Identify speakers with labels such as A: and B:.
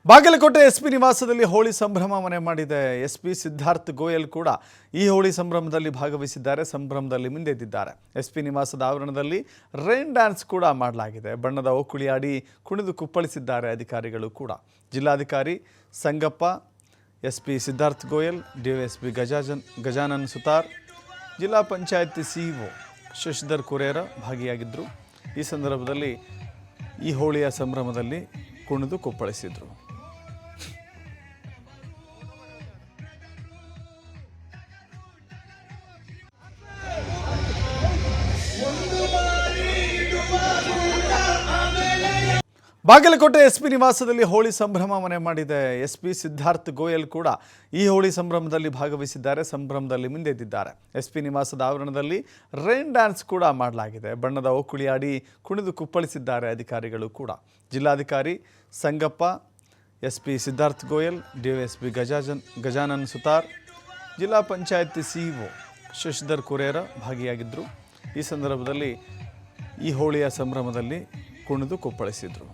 A: Bagalkot SP ನಿವಾಸದಲ್ಲಿ ಹೋಳಿ ಸಂಭ್ರಮ ಮನೆ ಮಾಡಿದೆ. ಎಸ್ಪಿ ಸಿದ್ಧಾರ್ಥ್ ಗೋಯಲ್ ಕೂಡ ಈ ಹೋಳಿ ಸಂಭ್ರಮದಲ್ಲಿ ಭಾಗವಹಿಸಿದ್ದಾರೆ, ಸಂಭ್ರಮದಲ್ಲಿ ಮುಂದೆದ್ದಿದ್ದಾರೆ. ಎಸ್ಪಿ ನಿವಾಸದ ಆವರಣದಲ್ಲಿ ರೈನ್ ಡ್ಯಾನ್ಸ್ ಕೂಡ ಮಾಡಲಾಗಿದೆ. ಬಣ್ಣದ ಓಕುಳಿ ಆಡಿ ಕುಣಿದು ಕುಪ್ಪಳಿಸಿದ್ದಾರೆ ಅಧಿಕಾರಿಗಳು ಕೂಡ. ಜಿಲ್ಲಾಧಿಕಾರಿ ಸಂಗಪ್ಪ, ಎಸ್ಪಿ ಸಿದ್ಧಾರ್ಥ್ ಗೋಯಲ್, ಡಿವೈಎಸ್ಪಿ ಗಜಾನನ್ ಸುತಾರ್, ಜಿಲ್ಲಾ ಪಂಚಾಯತ್ ಸಿಇಒ ಶಶಿಧರ್ ಕುರೇರ ಭಾಗಿಯಾಗಿದ್ದರು. ಈ ಸಂದರ್ಭದಲ್ಲಿ ಈ ಹೋಳಿಯ ಸಂಭ್ರಮದಲ್ಲಿ ಕುಣಿದು ಕುಪ್ಪಳಿಸಿದರು. ಬಾಗಲಕೋಟೆ ಎಸ್ಪಿ ನಿವಾಸದಲ್ಲಿ ಹೋಳಿ ಸಂಭ್ರಮ ಮನೆ ಮಾಡಿದೆ. ಎಸ್ಪಿ ಸಿದ್ಧಾರ್ಥ್ ಗೋಯಲ್ ಕೂಡ ಈ ಹೋಳಿ ಸಂಭ್ರಮದಲ್ಲಿ ಭಾಗವಹಿಸಿದ್ದಾರೆ, ಸಂಭ್ರಮದಲ್ಲಿ ಮುಂದೆದ್ದಿದ್ದಾರೆ. ಎಸ್ಪಿ ನಿವಾಸದ ಆವರಣದಲ್ಲಿ ರೈನ್ ಡ್ಯಾನ್ಸ್ ಕೂಡ ಮಾಡಲಾಗಿದೆ. ಬಣ್ಣದ ಓಕುಳಿ ಆಡಿ ಕುಣಿದು ಕುಪ್ಪಳಿಸಿದ್ದಾರೆ ಅಧಿಕಾರಿಗಳು ಕೂಡ. ಜಿಲ್ಲಾಧಿಕಾರಿ ಸಂಗಪ್ಪ, ಎಸ್ಪಿ ಸಿದ್ಧಾರ್ಥ್ ಗೋಯಲ್, ಡಿವೈಎಸ್ಪಿ ಗಜಾನನ್ ಸುತಾರ್, ಜಿಲ್ಲಾ ಪಂಚಾಯತ್ ಸಿಇಒ ಶಶಿಧರ್ ಕುರೇರ ಭಾಗಿಯಾಗಿದ್ದರು. ಈ ಸಂದರ್ಭದಲ್ಲಿ ಈ ಹೋಳಿಯ ಸಂಭ್ರಮದಲ್ಲಿ ಕುಣಿದು ಕುಪ್ಪಳಿಸಿದರು.